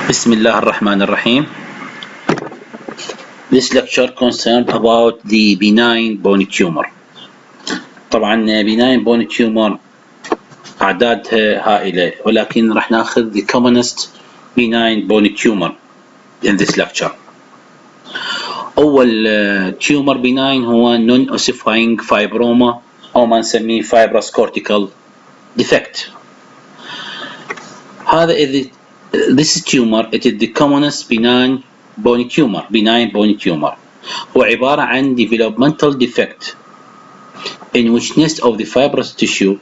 Bismillah ar-Rahman ar-Rahim. This lecture concerned about the benign bone tumor. طبعا benign bone tumor أعدادها هائلة ولكن راح ناخذ the commonest benign bone tumor in this lecture. أول tumor benign هو non-ossifying fibroma أو ما نسميه fibrous cortical defect. هذا this tumor it is the commonest benign bone tumor هو عبارة عن developmental defect in which nest of the fibrous tissue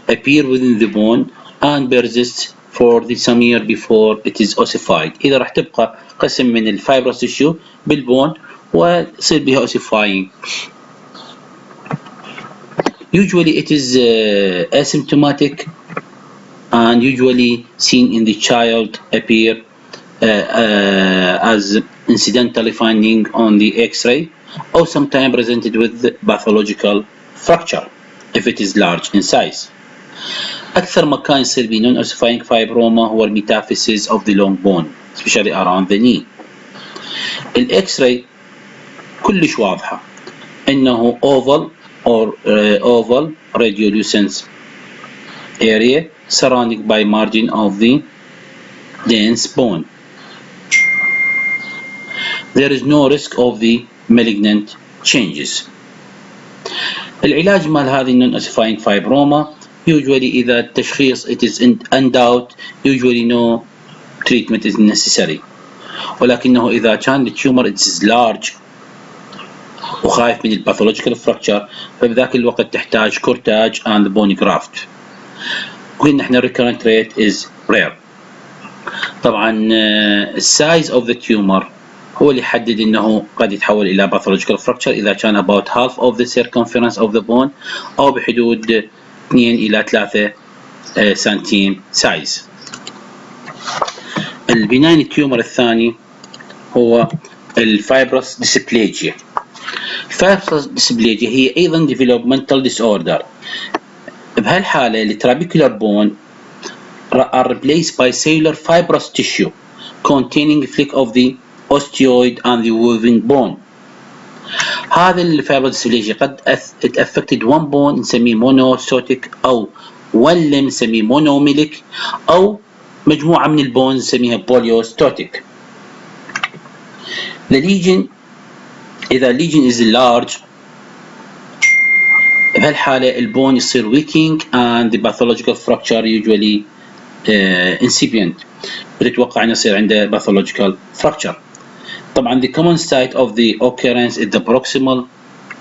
appear within the bone and persist for some year before it is ossified. إذا راح تبقى قسم من الفايبرس tissue بالبون ويصير بها ossifying. Usually it is asymptomatic and usually seen in the child appear as incidentally finding on the X-ray or sometimes presented with pathological fracture if it is large in size. أكثر مكان يصير به non-ossifying fibroma هو metaphysis of the long bone especially around the knee. الإكس-راي كلش واضحة إنه oval radiolucent area surrounded by margin of the dense bone. There is no risk of the malignant changes. العلاج مال هذه non-ossifying fibroma usually إذا التشخيص it is undoubt usually no treatment is necessary. ولكنه إذا كان التيومر it is large وخايف من الباثولوجيكال fracture فبذاك الوقت تحتاج كورتاج and bone graft. قلنا احنا recurrent rate is rare. طبعا السايز of the tumor هو اللي يحدد انه قد يتحول الى pathological fracture اذا كان about half of the circumference of the bone او بحدود 2 الى 3 سنتيم سايز. البناين تيومر الثاني هو الفايبرس ديسبليجيا. الفايبرس ديسبليجيا هي ايضا developmental disorder. بهالحالة الترابيكولار بون are replaced by cellular fibrous tissue containing fleck of the osteoid and the woven bone. هذا الفايبرس ديسبليجيا قد affected one bone نسميه monocytic أو one limb نسميه monomilic أو مجموعة من البونز نسميها polyostotic. The lesion إذا lesion is large بهالحالة البون يصير weakening and the pathological fracture usually incipient. بتتوقع أن يصير عنده pathological fracture. طبعا the common site of the occurrence is the proximal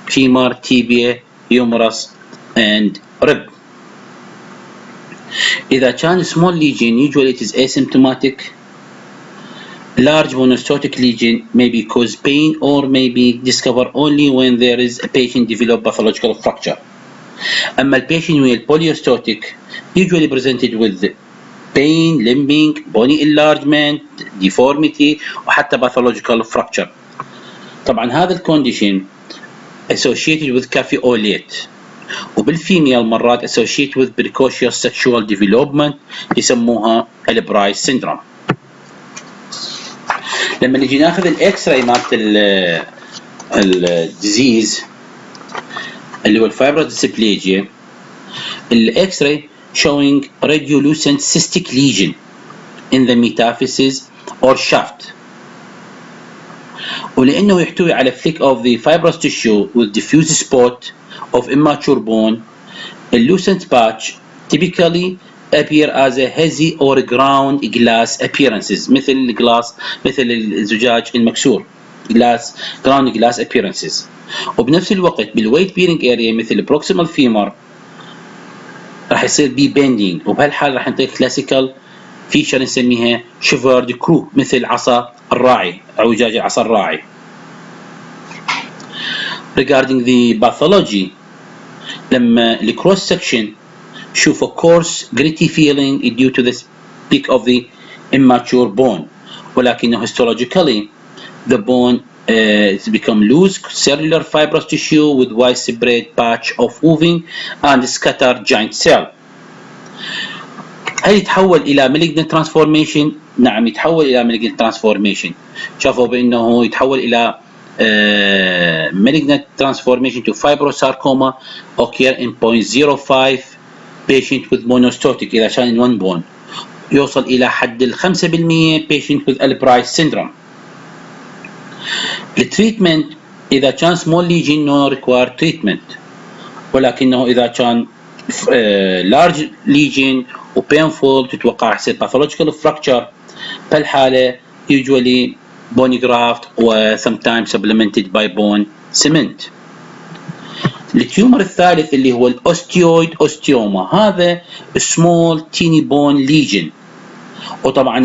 femur, tibia, humerus and rib. إذا كان small lesion usually it is asymptomatic. Large monocytic lesion may be cause pain or may be discovered only when there is a patient develop pathological fracture. أما الباتient with polyostotic usually presented with pain, limbing, bony enlargement, deformity وحتى pathological fracture. طبعا هذا الcondition associated with caveolate وبالفيميال مرات associated with precocious sexual development يسموها البرايس syndrome. لما نجي ناخذ الاكس راي مالت الديزيز اللي هو الفايبرس ديسبليجيا الاكس راي showing radiolucent cystic lesion in the metaphysis or shaft. ولأنه يحتوي على fleck of the fibrous tissue with diffuse spot of immature bone, a lucent patch typically appear as a hazy or ground glass appearances مثل الجلاس مثل الزجاج المكسور ground glass appearances. وبنفس الوقت بالweight bearing area مثل proximal femur راح يصير بي bending وبهالحال راح نعطيك classical feature نسميها chevaux de croix مثل عصا الراعي اعوجاج العصا الراعي. Regarding the pathology لما الكروس section شوف a coarse gritty feeling due to the peak of the immature bone ولكنه histologically the bone it's become loose cellular fibrous tissue with widespread patch of moving and scattered joint cell. هل يتحول إلى malignant transformation؟ نعم يتحول إلى malignant transformation. شافوا بأنه يتحول إلى malignant transformation to fibrosarcoma occur in 0.05 patient with monostotic إذا كان in one bone. يوصل إلى حد 5% patient with Albright syndrome. التريتمنت إذا كان small lesion no require treatment، ولكنه إذا كان large lesion و painful تتوقع يصير pathological fracture، فالحالة usually bone graft و sometimes supplemented by bone cement. التيومر الثالث اللي هو الاوستيويد اوستيوما، هذا small teeny bone lesion، وطبعا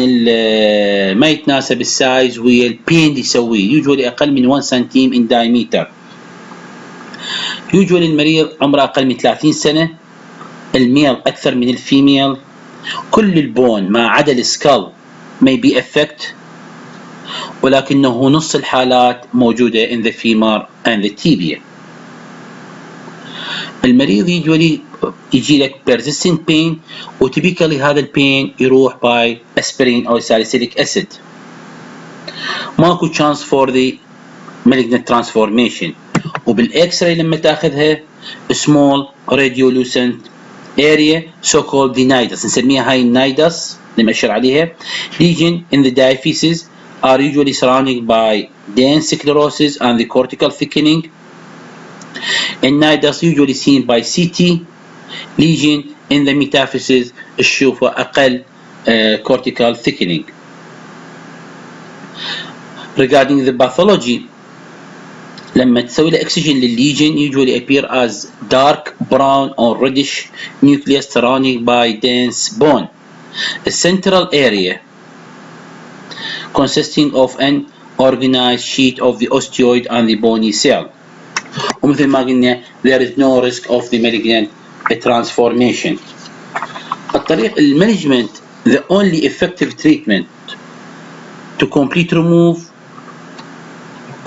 ما يتناسب السايز ويا البين اللي يسويه، usually اقل من 1 سنتيم in diameter. usually المريض عمره اقل من 30 سنة، الميل اكثر من الفيميل، كل البون ما عدا السكال may be affect، ولكنه نص الحالات موجودة in the femur and the tibia. المريض يجي لك persistent pain، وتيبيكالي هذا البين يروح by aspirin أو salicylic acid. ماكو chance for the malignant transformation. وبالإكس راي لما تاخذها small radiolucent area so called the nidus، نسميها هاي النايدس اللي مأشر عليها. lesion in the diaphysis are usually surrounded by dense sclerosis and the cortical thickening. النايدس usually seen by CT. lesion in the metaphysis تشوفه أقل cortical thickening. regarding the pathology لما تسوي له excision للليجن usually appear as dark brown or reddish nucleus surrounded by dense bone. A central area consisting of an organized sheet of the osteoid and the bony cell. ومثل ما قلنا there is no risk of the malignant transformation. الطريق المانجمنت the only effective treatment to complete remove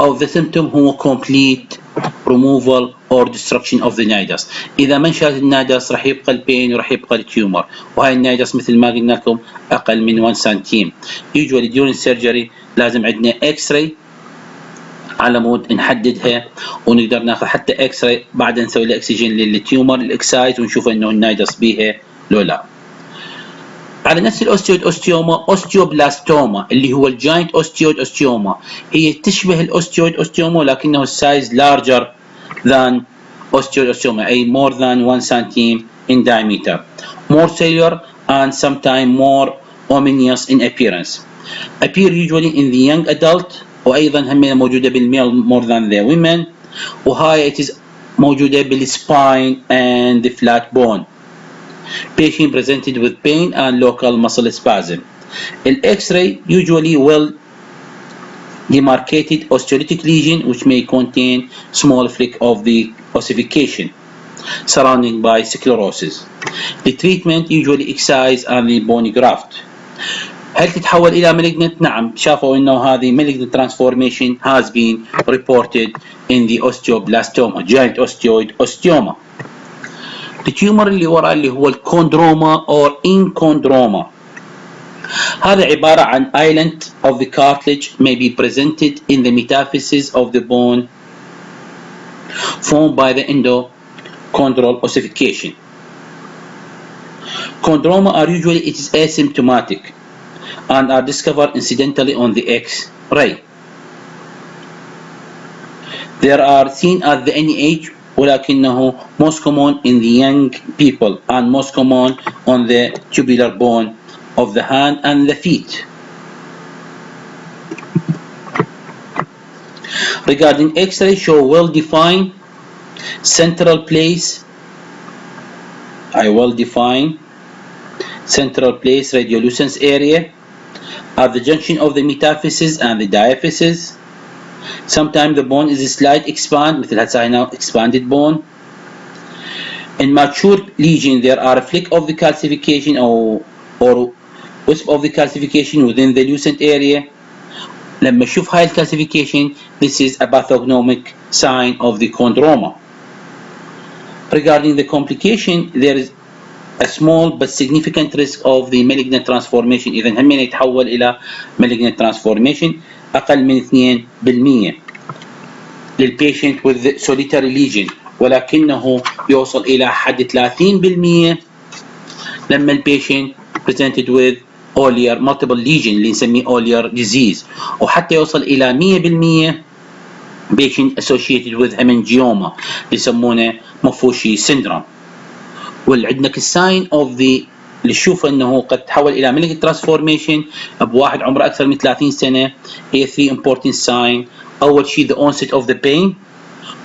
of the symptom هو complete removal or destruction of the nidus. إذا ما انشالت النايدس راح يبقى البين وراح يبقى التيومر، وهاي النايدس مثل ما قلنا لكم أقل من 1 سنتيم. usually during surgery لازم عندنا X-ray على مود نحددها، ونقدر ناخذ حتى X-ray بعد نسوي له اكسجين للتيومر الاكسايز ونشوف انه النايدس بيها لو لا. على نفس الاوستيويد اوستيوما اوستيوبلاستوما اللي هو الجاينت اوستيويد اوستيوما، هي تشبه الاوستيويد اوستيوما ولكنه السايز larger than osteoid osteoma أي more than 1 cm in diameter, more cellular and sometimes more ominous in appearance. appear usually in the young adult، وأيضا هم موجودة بالميل more than the women، وهاي it is موجودة بالspine and the flat bone. patient presented with pain and local muscle spasm. X-ray usually well demarcated osteolytic lesion which may contain small flick of the ossification surrounding by sclerosis. The treatment usually excise and the bone graft. هل تتحول إلى malignant؟ نعم، شافوا إنه هذه malignant transformation has been reported in the osteoblastoma, giant osteoid osteoma. التيومر اللي وراء اللي هو الكوندروما or inchondroma، هذا عبارة عن island of the cartilage may be presented in the metaphysis of the bone formed by the endochondral ossification. Chondroma are usually it is asymptomatic and are discovered incidentally on the X-ray. They are seen at the any age ولكنه most common in the young people and most common on the tubular bone of the hand and the feet. Regarding X-ray, show well-defined central place. Central place radiolucence area at the junction of the metaphysis and the diaphysis. Sometimes the bone is a slight expand مثل هسه هنا expanded bone. In mature lesion there are a flick of the calcification or wisp of the calcification within the lucent area. لما نشوف هاي الcalcification this is a pathognomic sign of the chondroma. Regarding the complication there is a small but significant risk of the malignant transformation. إذا هم يتحول إلى malignant transformation أقل من 2% للبيشنت with solitary lesion، ولكنه يوصل إلى حد 30% لما البيشنت presented with Ollier multiple lesion اللي نسميه Ollier disease، وحتى يوصل إلى 100% patient associated with hemangioma يسمونه مفوشي syndrome. والعندك الساين اوف ذا اللي تشوف انه قد تحول الى malignant transformation بواحد عمره اكثر من 30 سنه هي 3 important sign. اول شيء the onset of the pain،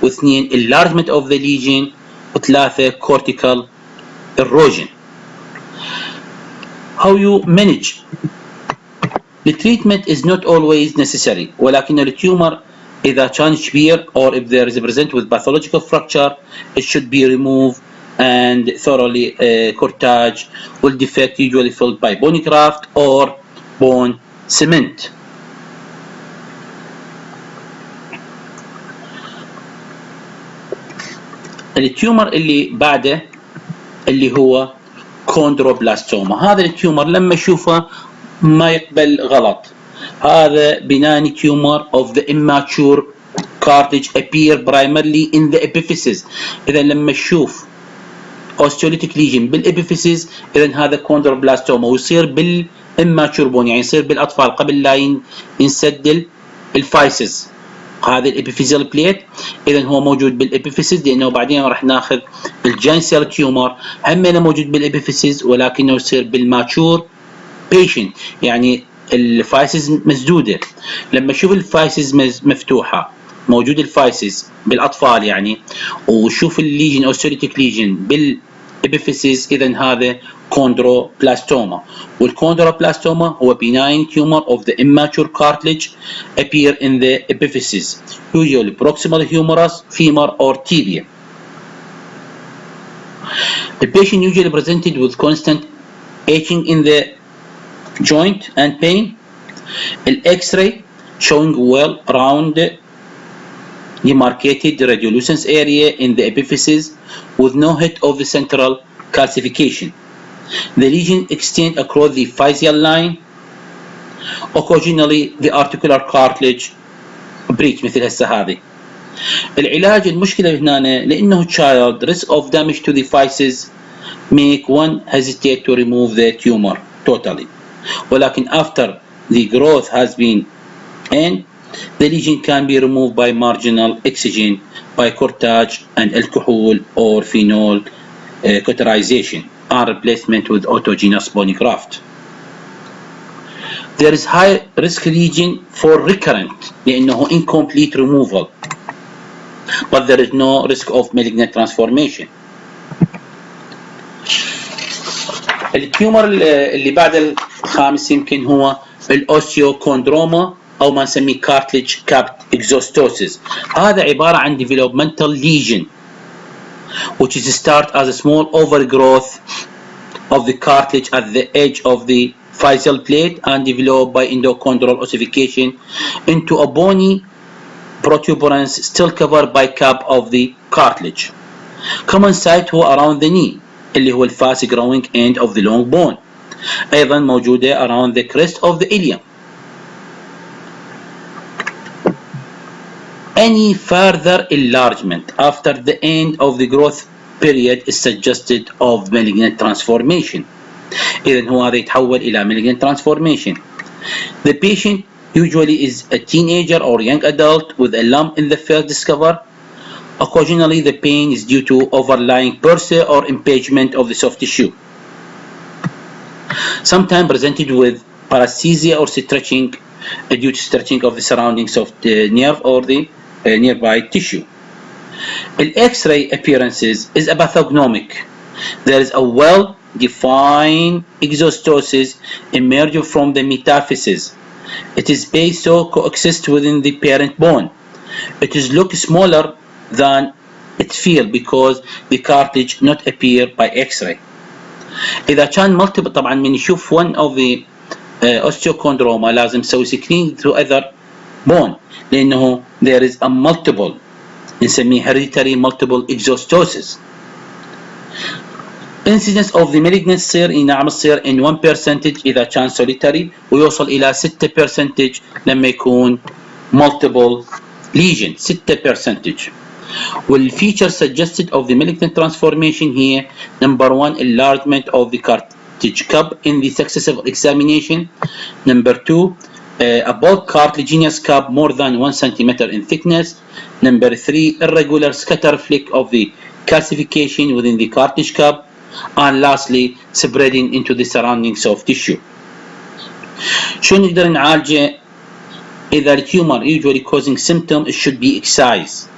واثنين enlargement of the lesion، وثلاثه cortical erosion. How you manage؟ The treatment is not always necessary، ولكن التيومر إذا كان كبير or if there is a present with pathological fracture it should be removed and thoroughly cortage will defect usually filled by bone graft or bone cement. التيومر اللي بعده اللي هو chondroblastoma. هذا التيومر لما اشوفه ما يقبل غلط. هذا benign tumor of the immature cartilage appear primarily in the epiphysis. إذا لما نشوف osteolytic lesion بالابيفيسيس إذا هذا chondroblastoma، ويصير بالimmature bone يعني يصير بالأطفال قبل لا ينسد الفايسز. هذا الابيفيزيال بليت إذا هو موجود بالابيفيسيس، لأنه بعدين راح ناخذ الجاين سيل تيومر همينه موجود بالابيفيسيس ولكنه يصير بالماتشور بيشنت يعني الفايسز مسدوده. لما اشوف الفايسز مفتوحه موجود الفايسز بالاطفال يعني، وشوف الليجن اوستيوليتيك ليجن بالابيفيسيس اذا هذا chondroblastoma. والchondroblastoma هو benign tumor of the immature cartilage appear in the epiphysis usually proximal humerus, femur or tibia. The patient usually presented with constant aching in the joint and pain. X-ray showing well round demarcated radiolucence area in the epiphysis with no hit of the central calcification. The lesion extend across the physial line. Occasionally the articular cartilage breach مثل هسه هذه. العلاج المشكلة هنا لأنه child risk of damage to the physis make one hesitate to remove the tumor totally. ولكن after the growth has been in, the lesion can be removed by marginal excision by cortage and alcohol or phenol cauterization and replacement with autogenous bone graft. There is high risk region for recurrent لأنه incomplete removal, but there is no risk of malignant transformation. التيومر اللي بعد الخامس يمكن هو الاوستيوكوندروما او ما نسميه cartilage capped exostosis. هذا عبارة عن developmental lesion which is start as a small overgrowth of the cartilage at the edge of the physial plate and developed by endochondral ossification into a bony protuberance still covered by cap of the cartilage. Common site هو around the knee اللي هو fast growing end of the long bone. أيضا موجودة around the crest of the ilium. Any further enlargement after the end of the growth period is suggested of malignant transformation. إذن هو هذا يتحول إلى malignant transformation. The patient usually is a teenager or young adult with a lump in the first discovered. Occasionally the pain is due to overlying bursa or impingement of the soft tissue. Sometimes presented with paresthesia or stretching due to stretching of the surrounding soft nerve or the nearby tissue. The X-ray appearances is a pathognomic. There is a well-defined exostosis emerging from the metaphysis. It is basal coexist within the parent bone. It is look smaller than it feel because the cartilage not appear by X-ray. إذا كان multiple طبعا من يشوف one of the osteochondroma لازم نسوي screen to other bone لأنه there is a multiple نسميه hereditary multiple exostosis. incidence of the malignant تصير نعم تصير in 1% إذا كان solitary ويوصل إلى 6% لما يكون multiple lesion 6%. والفيتشر suggested of the malignant transformation here: number one, enlargement of the cartilage cup in the successive examination. Number two, a bulk cartilaginous cup more than 1 centimeter in thickness. Number three, irregular scatter flick of the calcification within the cartilage cup. And lastly, spreading into the surrounding soft tissue. شو نقدر نعالجه؟ إذا التيومر usually causing symptom it should be excised.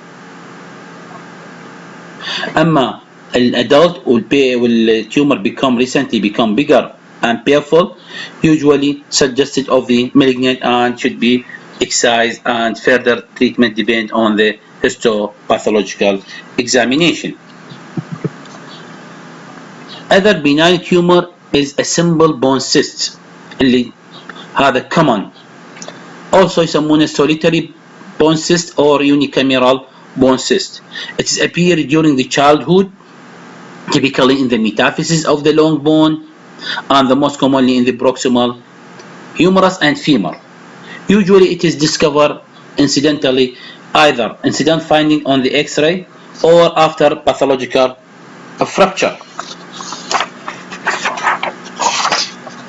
أما الادult والtumor recently become bigger and painful, usually suggested of the malignant and should be excised, and further treatment depend on the histopathological examination. Other benign tumor is a simple bone cyst اللي هذا common. Also يسمونه solitary bone cyst or unicameral bone cyst. It is appeared during the childhood, typically in the metaphysis of the long bone, and the most commonly in the proximal humerus and femur. Usually it is discovered incidentally, either incident finding on the X-ray or after pathological fracture.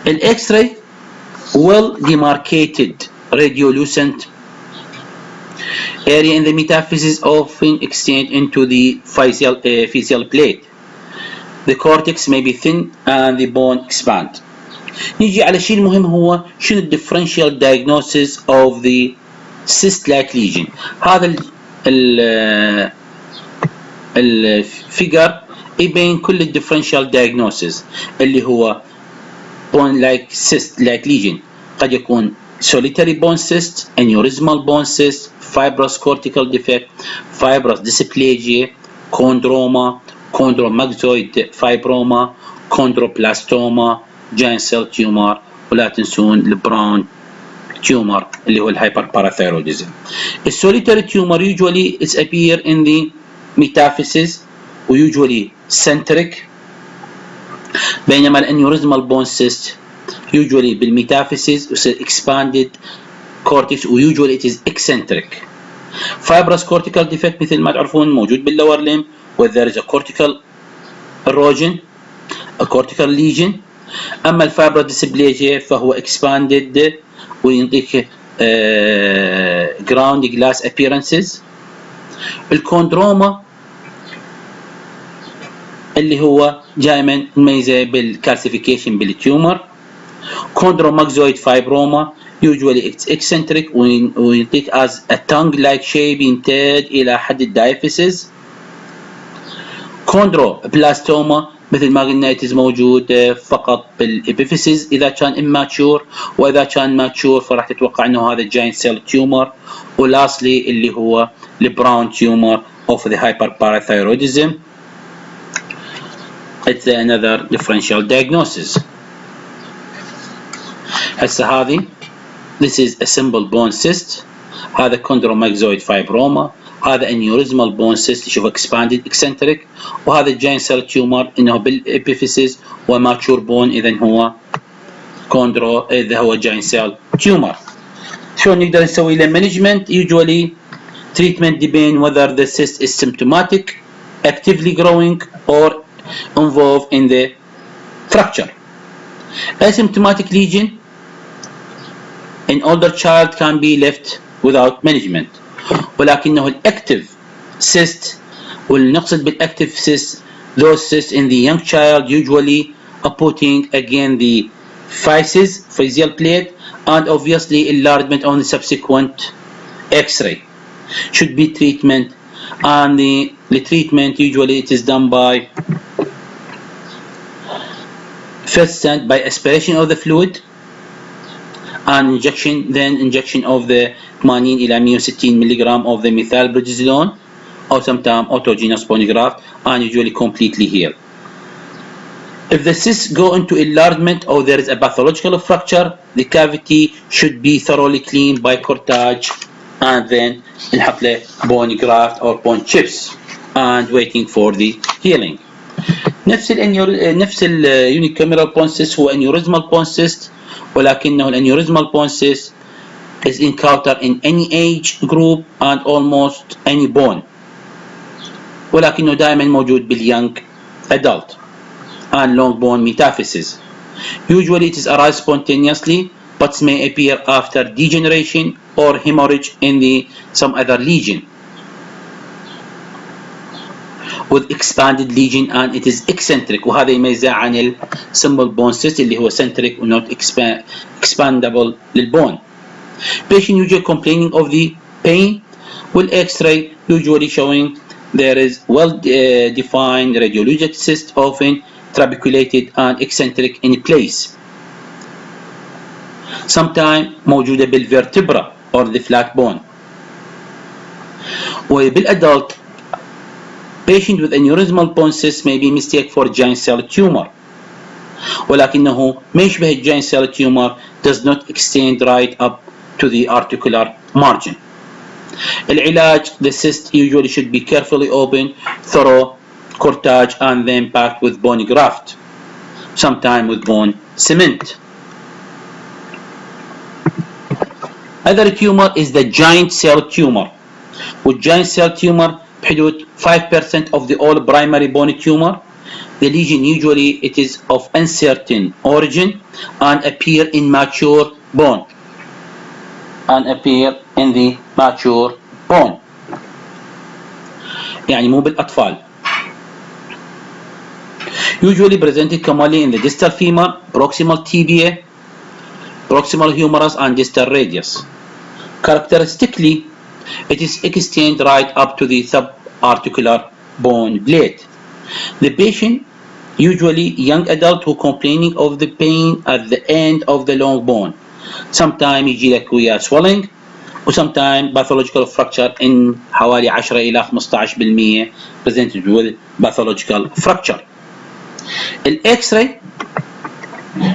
An X-ray well demarcated radiolucent area in the metaphysis often extend into the facial plate. The cortex may be thin and the bone expand. نيجي على شيء المهم هو شنو differential diagnosis of the cyst-like lesion. هذا الفيجر يبين كل differential diagnosis اللي هو bone like cyst like lesion. قد يكون solitary bone cyst, aneurysmal bone cyst, fibrous cortical defect, fibrous dysplasia, chondroma, chondromyxoid fibroma, chondroblastoma, giant cell tumor، ولا تنسون البراون tumor اللي هو الهايبرباراثايروديزم. الsolitary tumor usually it's appear in the metaphysis وusually centric، بينما الانيوريزمال bone cyst usually بالmetaphysis يصير expanded cortex وusually it is eccentric. fibrous cortical defect مثل ما تعرفون موجود بالlower limb where there is a cortical erosion, a cortical lesion. أما الفايبرس ديسبليجيا فهو expanded ويعطيك ground glass appearances. الكوندروما اللي هو دائما مميزة بالكالسيفيكيشن بالتيومر. chondromyxoid fibroma usually it's eccentric ويعطيك as a tongue-like shape يمتد إلى حد الدايفيسز. chondroblastoma مثل ما قلنا it is موجود فقط بالابيفيسز إذا كان immature، وإذا كان mature فراح تتوقع إنه هذا giant cell tumor. ولastly اللي هو البراون tumor of the hyperparathyroidism. It's another differential diagnosis. هسه هذه this is a simple bone cyst، هذا chondromyxoid fibroma، هذا aneurysmal bone cyst شوف expanded eccentric، وهذا giant cell tumor انه بالابيفيسيس وماتشور بون اذا هو كوندرو اذا هو giant cell tumor. شو نقدر نسوي له management؟ usually treatment depend whether the cyst is symptomatic, actively growing or involved in the fracture. Asymptomatic lesion in older child can be left without management، ولكنه الactive cyst والنقصد بالactive cyst those cysts in the young child usually are putting again the facial plate and obviously enlargement on the subsequent X-ray should be treatment, and the treatment usually it is done by first by aspiration of the fluid and injection, then injection of the 80 إلى 160 ملغ of the methylprednisolone or sometimes autogenous bone graft and usually completely heal. If the cysts go into enlargement or there is a pathological fracture, the cavity should be thoroughly cleaned by cortage and then نحط له bone graft or bone chips and waiting for the healing. نفس اليونيكاميرال بون سيست هو انيوريزمال بون سيست، ولكنه الانيوريزمال بون سيست is encountered in any age group and almost any bone، ولكنه دائما موجود باليونج adult and long bone metaphysis. Usually it is arise spontaneously but may appear after degeneration or hemorrhage in some other lesion with expanded lesion and it is eccentric، وهذا يميزه عن ال simple bone cyst اللي هو centric و not expandable للبون. Patient usually complaining of the pain with X-ray usually showing there is well defined radiologic cyst, often trabeculated and eccentric in place. Sometimes موجودة بالvertebra or the flat bone. وبالadult patient with aneurysmal bone cyst may be mistaken for giant cell tumor، ولكنه ما يشبه الجاين cell tumor does not extend right up to the articular margin. العلاج the cyst usually should be carefully opened, thorough cortage and then packed with bone graft, sometime with bone cement. Other tumor is the giant cell tumor. With giant cell tumor بحدود 5% of the all primary bone tumor. The lesion usually it is of uncertain origin and appear in mature bone. يعني مو بالأطفال. Usually presented commonly in the distal femur, proximal tibia, proximal humerus and distal radius. Characteristically, it is extend right up to the subarticular bone blade. The patient, usually young adult who complaining of the pain at the end of the long bone. Sometimes يجي لك ويا swelling و sometimes pathological fracture in حوالي 10 إلى 15% presented with pathological fracture. X-ray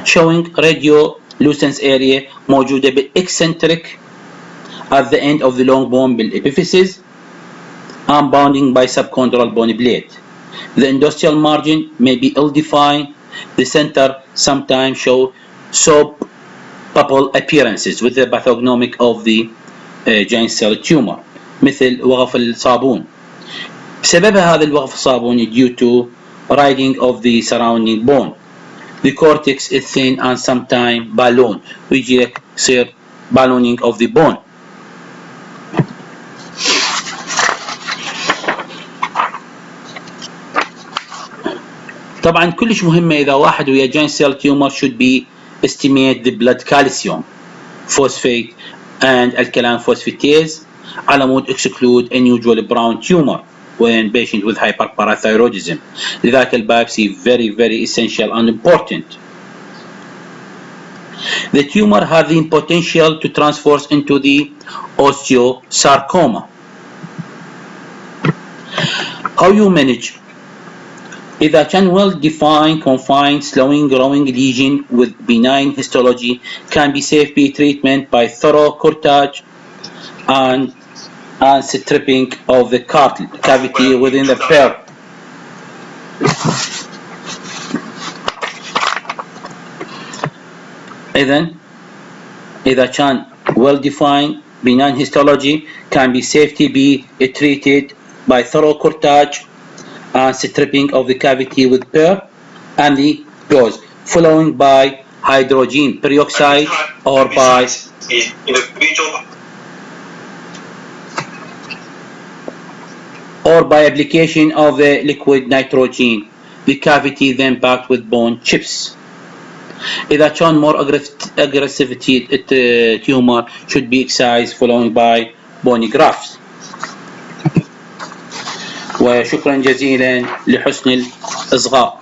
showing radiolucence area موجودة بالeccentric at the end of the long bone بالepiphysis and bounding by subchondral bone blade. The industrial margin may be ill-defined. The center sometimes show soap bubble appearances with the pathognomic of the giant cell tumor مثل وغف الصابون. بسبب هذا الوغف الصابون due to riding of the surrounding bone. The cortex is thin and sometimes balloon ويجي لك يصير ballooning of the bone. طبعا كلش مهمة إذا واحد ويا giant cell tumor should be estimate the blood calcium, phosphate and alkaline phosphatase على مود exclude unusual brown tumor when patient with hyperparathyroidism. لذلك البيopsy very essential and important. The tumor has the potential to transform into the osteosarcoma. How you manage? إذا كان well-defined, confined, slowing growing lesion with benign histology can be safe treatment by thorough cortage and stripping of the cavity within the pear. إذا كان well-defined, benign histology can be safely be treated by thorough cortage and stripping of the cavity with pear and the dose, following by hydrogen peroxide or by application of the liquid nitrogen. The cavity then packed with bone chips. إذا كان more aggressivity tumor should be excised following by bone grafts. وشكرا جزيلا لحسن الإصغاء.